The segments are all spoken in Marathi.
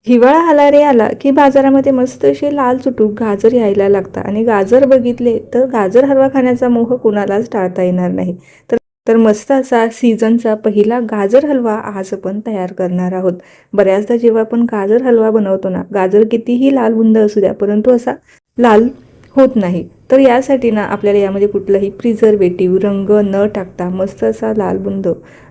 हिवाळा आला रे आला की बाजारामध्ये मस्त असे लाल चुटूक गाजर यायला लागतात आणि गाजर बघितले तर गाजर हलवा खाण्याचा मोह कुणालाच टाळता येणार नाही. तर तर मस्त असा सीझनचा पहिला गाजर हलवा आज आपण तयार करणार आहोत. बऱ्याचदा जेव्हा आपण गाजर हलवा बनवतो ना, गाजर कितीही लाल बुंद असू द्या परंतु असा लाल होत नाही. तर यासाठी ना आपल्याला यामध्ये कुठलंही प्रिझर्वेटिव्ह रंग न टाकता मस्त असा लालबुंद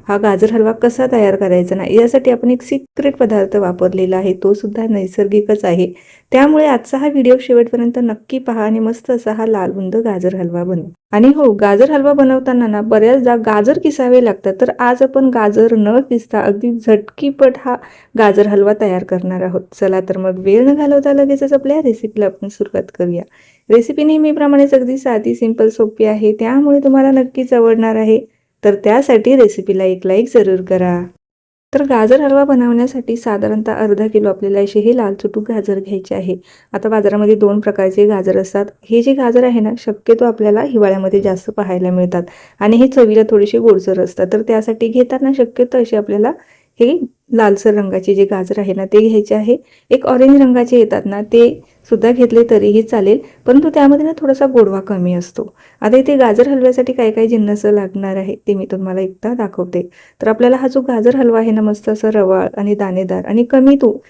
हा गाजर हलवा कसा तयार करायचा ना, यासाठी आपण एक सिक्रेट पदार्थ वापरलेला आहे, तो सुद्धा नैसर्गिकच आहे. त्यामुळे आजचा हा व्हिडिओ शेवटपर्यंत नक्की पहा आणि मस्त असा हा लालबुंद गाजर हलवा बनवा. आणि हो, गाजर हलवा बनवताना ना बऱ्याचदा गाजर किसावे लागतात. तर आज आपण गाजर न किसता अगदी झटकीपट हा गाजर हलवा तयार करणार आहोत. चला तर मग वेळ न घालवता लगेचच आपल्या रेसिपीला आपण सुरुवात करूया. रेसिपी नेहमीप्रमाणेच अगदी साधी, सिंपल, सोपी आहे, त्यामुळे तुम्हाला नक्कीच आवडणार आहे. तर त्यासाठी रेसिपीला एक लाईक जरूर करा. तर गाजर हलवा बनवण्यासाठी साधारणतः अर्धा किलो आपल्याला असे हे लाल चुटूक गाजर घ्यायचे आहे. आता बाजारामध्ये 2 प्रकारचे गाजर असतात. हे जे गाजर आहे ना, शक्यतो आपल्याला हिवाळ्यामध्ये जास्त पाहायला मिळतात आणि हे चवीला थोडेसे गोडसर असतात. तर त्यासाठी घेताना शक्यतो असे आपल्याला हे लालसर रंगाचे जे गाजर आहे ना, ते घ्यायचे आहे. एक ऑरेंज रंगाचे येतात ना, ते सुद्धा घेतले तरीही चालेल, परंतु त्यामध्ये ना थोडासा गोडवा कमी असतो. आता इथे गाजर हलव्यासाठी काय काय जिन्नस लागणार आहे ते मी तुम्हाला एकदा दाखवते. तर आपल्याला हा जो गाजर हलवा आहे ना, मस्त असा रवाळ आणि दाणेदार आणि कमी तूप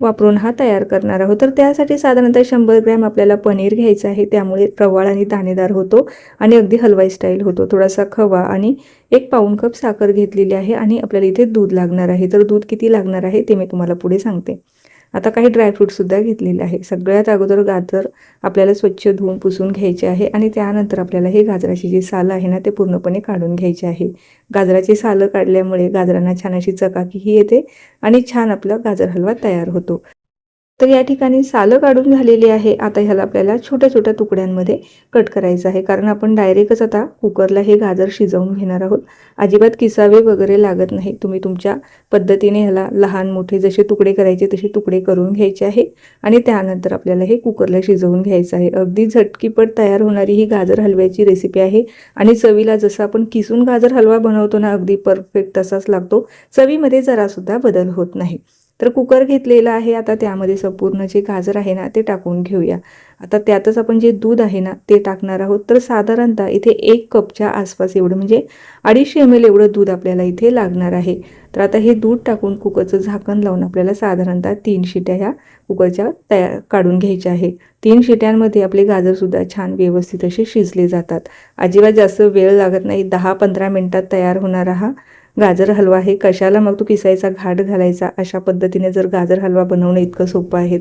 वापरून हा तयार करणार आहोत. तर त्यासाठी साधारणतः 100 ग्रॅम आपल्याला पनीर घ्यायचं आहे, त्यामुळे रवाळ आणि दाणेदार होतो आणि अगदी हलवाई स्टाईल होतो. थोडासा खवा आणि 1 पाऊण कप साखर घेतलेली आहे आणि आपल्याला इथे दूध लागणार आहे. तर दूध किती लागणार आहे ते मी तुम्हाला पुढे सांगते. आता काही ड्रायफ्रूटसुद्धा घेतलेले आहे. सगळ्यात अगोदर गाजर आपल्याला स्वच्छ धुवून पुसून घ्यायचे आहे आणि त्यानंतर आपल्याला हे गाजराची जी सालं आहे ना, ते पूर्णपणे काढून घ्यायचे आहे. गाजराची सालं काढल्यामुळे गाजरांना छान अशी चकाकीही येते आणि छान आपला गाजर हलवा तयार होतो. तर या ठिकाणी सालं काढून झालेली आहे. आता ह्याला आपल्याला छोट्या छोट्या तुकड्यांमध्ये कट करायचं आहे, कारण आपण डायरेक्टच आता कुकरला हे गाजर शिजवून घेणार आहोत. अजिबात किसावे वगैरे लागत नाही. तुम्ही तुमच्या पद्धतीने ह्याला लहान मोठे जसे तुकडे करायचे तसे तुकडे करून घ्यायचे आहे आणि त्यानंतर आपल्याला हे कुकरला शिजवून घ्यायचं आहे. अगदी झटकीपट तयार होणारी ही गाजर हलव्याची रेसिपी आहे आणि चवीला जसं आपण किसून गाजर हलवा बनवतो ना, अगदी परफेक्ट तसाच लागतो. चवीमध्ये जरासुद्धा बदल होत नाही. तर कुकर घेतलेला आहे. आता त्यामध्ये संपूर्ण जे गाजर आहे ना, ते टाकून घेऊया. आता त्यातच आपण जे दूध आहे ना, ते टाकणार आहोत. तर साधारणतः इथे 1 कपच्या आसपास एवढं म्हणजे 250 ml एवढं दूध आपल्याला इथे लागणार आहे. तर आता हे दूध टाकून कुकरचं झाकण लावून आपल्याला साधारणतः 3 शिट्या ह्या कुकरच्या तयार काढून घ्यायच्या आहे. 3 शिट्यांमध्ये आपले गाजरसुद्धा छान व्यवस्थित असे शिजले जातात. अजिबात जास्त वेळ लागत नाही. 10-15 मिनिटात तयार होणारा हा गाजर हलवा आहे. कशाला मग तो किसायचा घाट घालायचा. अशा पद्धतीने जर गाजर हलवा बनवणं इतकं सोपं आहे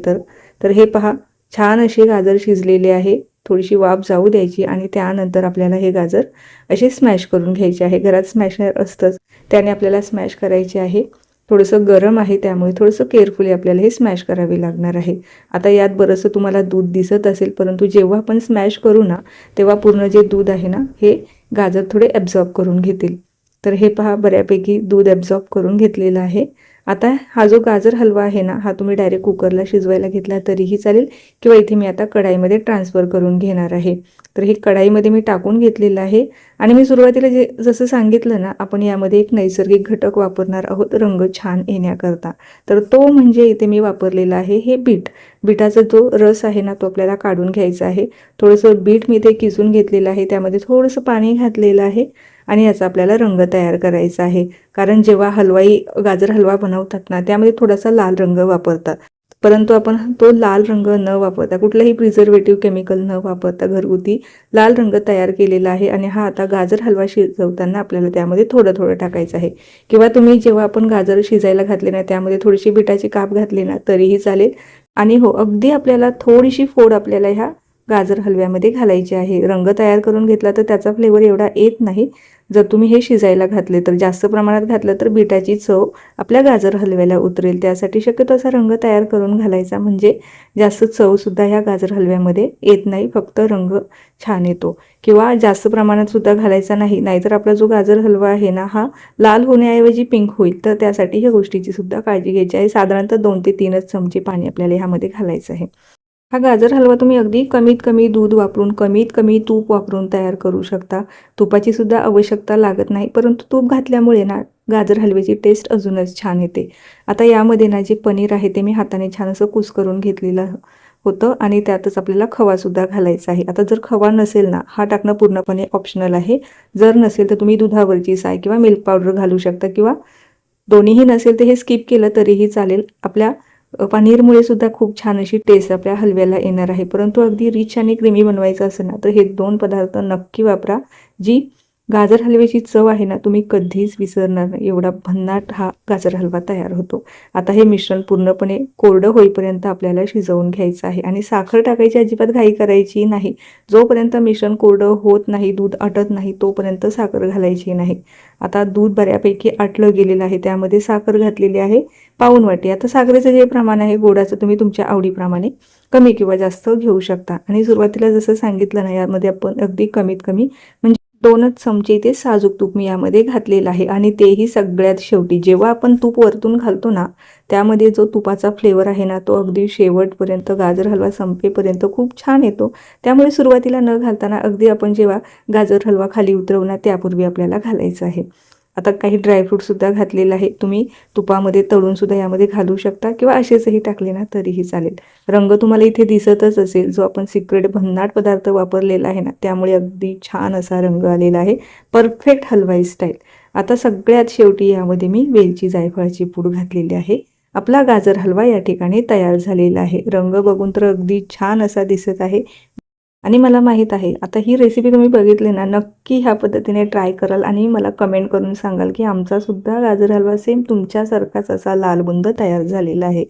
तर हे पहा, छान असे गाजर शिजलेले आहे. थोडीशी वाफ जाऊ द्यायची आणि त्यानंतर आपल्याला हे गाजर असे स्मॅश करून घ्यायचे आहे. घरात स्मॅशर असतंच, त्याने आपल्याला स्मॅश करायचे आहे. थोडंसं गरम आहे, त्यामुळे थोडंसं केअरफुली आपल्याला हे स्मॅश करावे लागणार आहे. आता यात बरंचसं तुम्हाला दूध दिसत असेल, परंतु जेव्हा आपण स्मॅश करू ना, तेव्हा पूर्ण जे दूध आहे ना, हे गाजर थोडे ॲब्झॉर्ब करून घेतील. तर हे पहा, बऱ्यापैकी दूध ॲब्झॉर्ब करून घेतलेलं आहे. आता हा जो गाजर हलवा आहे ना, हा तुम्ही डायरेक्ट कुकरला शिजवायला घेतला तरीही चालेल किंवा इथे मी आता कढाईमध्ये ट्रान्सफर करून घेणार आहे. तर हे कढाईमध्ये मी टाकून घेतलेलं आहे आणि मी सुरुवातीला जसं सांगितलं ना, आपण यामध्ये एक नैसर्गिक घटक वापरणार आहोत रंग छान येण्याकरता. तर तो म्हणजे इथे मी वापरलेला आहे हे बीट. बीटाचा जो रस आहे ना, तो आपल्याला काढून घ्यायचा आहे. थोडंसं बीट मी इथे किसून घेतलेलं आहे, त्यामध्ये थोडंसं पाणी घातलेलं आहे आणि याचा आपल्याला रंग तयार करायचा आहे. कारण जेव्हा हलवाई गाजर हलवा बनवतात ना, त्यामध्ये थोडासा लाल रंग वापरतात, परंतु आपण तो लाल रंग न वापरता, कुठलंही प्रिझर्वेटिव्ह केमिकल न वापरता घरगुती लाल रंग तयार केलेला आहे. आणि हा आता गाजर हलवा शिजवताना आपल्याला त्यामध्ये थोडं थोडं टाकायचं आहे, किंवा तुम्ही जेव्हा आपण गाजर शिजायला घातले ना, त्यामध्ये थोडीशी बिटाची काप घातली ना तरीही चालेल. आणि हो, अगदी आपल्याला थोडीशी फोड आपल्याला ह्या गाजर हलव्यामध्ये घालायची आहे. रंग तयार करून घेतला तर त्याचा फ्लेवर एवढा येत नाही. जर तुम्ही हे शिजायला घातले तर जास्त प्रमाणात घातलं तर बिटाची चव आपल्या गाजर हलव्याला उतरेल. त्यासाठी शक्यतो असा रंग तयार करून घालायचा, म्हणजे जास्त चवसुद्धा ह्या गाजर हलव्यामध्ये येत नाही, फक्त रंग छान येतो. किंवा जास्त प्रमाणात सुद्धा घालायचा नाही, नाहीतर आपला जो गाजर हलवा आहे ना, हा लाल होण्याऐवजी पिंक होईल. तर त्यासाठी ह्या गोष्टीची सुद्धा काळजी घ्यायची आहे. साधारणतः 2 ते 3च चमचे पाणी आपल्याला ह्यामध्ये घालायचं आहे. हा गाजर हलवा तुम्ही अगदी कमीत कमी दूध वापरून, कमीत कमी तूप वापरून तयार करू शकता. तुपाची सुद्धा आवश्यकता लागत नाही, परंतु तूप घातल्यामुळे ना गाजर हलव्याची टेस्ट अजूनच छान येते. आता यामध्ये ना जे पनीर आहे ते मी हाताने छान असं कुस्करून घेतलेलं होतं आणि त्यातच आपल्याला खवासुद्धा घालायचा आहे. आता जर खवा नसेल ना, हा टाकणं पूर्णपणे ऑप्शनल आहे. जर नसेल तर तुम्ही दुधावरची साय किंवा मिल्क पावडर घालू शकता किंवा दोन्हीही नसेल तर हे स्किप केलं तरीही चालेल. आपल्या पनीरमुळे सुद्धा खूप छान अशी टेस्ट आपल्या हलव्याला येणार आहे. परंतु अगदी रिच आणि क्रीमी बनवायचं असेल ना, तर हे 2 पदार्थ नक्की वापरा. जी गाजर हलव्याची चव आहे ना, तुम्ही कधीच विसरणार नाही. एवढा भन्नाट हा गाजर हलवा तयार होतो. आता हे मिश्रण पूर्णपणे कोरडं होईपर्यंत आपल्याला शिजवून घ्यायचं आहे आणि साखर टाकायची अजिबात घाई करायची नाही. जोपर्यंत मिश्रण कोरडं होत नाही, दूध आटत नाही, तोपर्यंत साखर घालायची नाही. आता दूध बऱ्यापैकी आटलं गेलेलं आहे. त्यामध्ये साखर घातलेली आहे पाऊण वाटी. आता साखरेचं जे प्रमाण आहे गोडाचं तुम्ही तुमच्या आवडीप्रमाणे कमी किंवा जास्त घेऊ शकता आणि सुरुवातीला जसं सांगितलं ना, यामध्ये आपण अगदी कमीत कमी म्हणजे 2च चमचे ते साजूक तूप मी यामध्ये घातलेलं आहे आणि तेही सगळ्यात शेवटी. जेव्हा आपण तूप वरतून घालतो ना, त्यामध्ये जो तुपाचा फ्लेवर आहे ना, तो अगदी शेवटपर्यंत गाजर हलवा संपेपर्यंत खूप छान येतो. त्यामुळे सुरुवातीला न घालताना अगदी आपण जेव्हा गाजर हलवा खाली उतरवणार त्यापूर्वी आपल्याला घालायचं आहे. आता काही ड्रायफ्रूटसुद्धा घातलेलं आहे. तुम्ही तुपामध्ये तळूनसुद्धा यामध्ये घालू शकता किंवा असेचही टाकले ना तरीही चालेल. रंग तुम्हाला इथे दिसतच असेल, जो आपण सिक्रेट भन्नाट पदार्थ वापरलेला आहे ना, त्यामुळे अगदी छान असा रंग आलेला आहे. Perfect Halwai style. आता सगळ्यात शेवटी यामध्ये मी वेलची जायफळाची पूड घातलेली आहे. आपला गाजर हलवा या ठिकाणी तयार झालेला आहे. रंग बघून तर अगदी छान असा दिसत आहे आणि मला माहीत आहे आता ही रेसिपी तुम्ही बघितली ना, नक्की ह्या पद्धतीने ट्राय कराल आणि मला कमेंट करून सांगाल की आमचासुद्धा गाजर हलवा सेम तुमच्यासारखाच असा लालबुंद तयार झालेला आहे.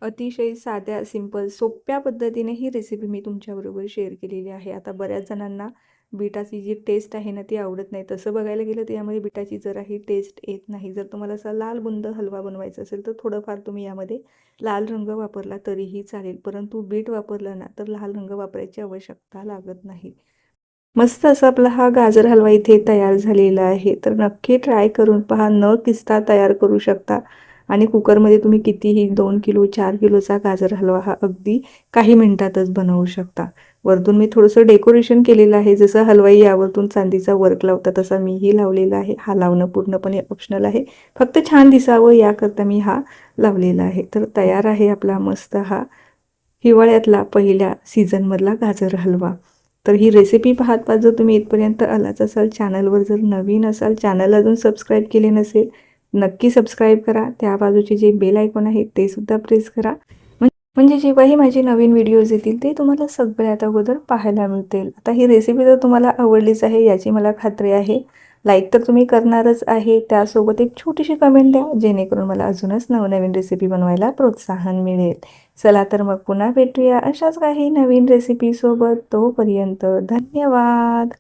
अतिशय साध्या, सिंपल, सोप्या पद्धतीने ही रेसिपी मी तुमच्याबरोबर शेअर केलेली आहे. आता बऱ्याच जणांना बीटाची जी टेस्ट आहे ना, ती आवडत नाही. तसं बघायला गेलं तर यामध्ये बीटाची जराही टेस्ट येत नाही. जर तुम्हाला असा लाल बुंद हलवा बनवायचा असेल तर थोडंफार तुम्ही यामध्ये लाल रंग वापरला तरीही चालेल. परंतु बीट वापरलं ना, तर लाल रंग वापरायची आवश्यकता लागत नाही. मस्त असा आपला हा गाजर हलवा इथे तयार झालेला आहे. तर नक्की ट्राय करून पहा. न किसता तयार करू शकता आणि कुकरमध्ये तुम्ही कितीही 2 किलो 4 किलोचा गाजर हलवा हा अगदी काही मिनिटातच बनवू शकता. वरतून मी थोडंसं डेकोरेशन केलेलं आहे. जसं हलवाई यावरतून चांदीचा वर्क लावता तसा मीही लावलेला आहे. हा लावणं पूर्णपणे ऑप्शनल आहे. फक्त छान दिसावं याकरता मी हा लावलेला आहे. तर तयार आहे आपला मस्त हा हिवाळ्यातला पहिल्या सीझनमधला गाजर हलवा. तर ही रेसिपी पाहत पाहत जर तुम्ही इथपर्यंत आलाच असाल, चॅनलवर जर नवीन असाल, चॅनल अजून सबस्क्राईब केले नसेल, नक्की सबस्क्राईब करा. त्या बाजूचे जे बेल आयकॉन आहे ते सुद्धा प्रेस करा. म्हणजे जेव्हाही माझे नवीन व्हिडिओज येतील ते तुम्हाला सगळ्यात अगोदर पाहायला मिळतील. आता ही रेसिपी तर तुम्हाला आवडलीच आहे याची मला खात्री आहे. लाईक तर तुम्ही करणारच आहे. त्यासोबत एक छोटीशी कमेंट द्या, जेणेकरून मला अजूनच नवनवीन रेसिपी बनवायला प्रोत्साहन मिळेल. चला तर मग पुन्हा भेटूया अशाच काही नवीन रेसिपीसोबत. तोपर्यंत धन्यवाद.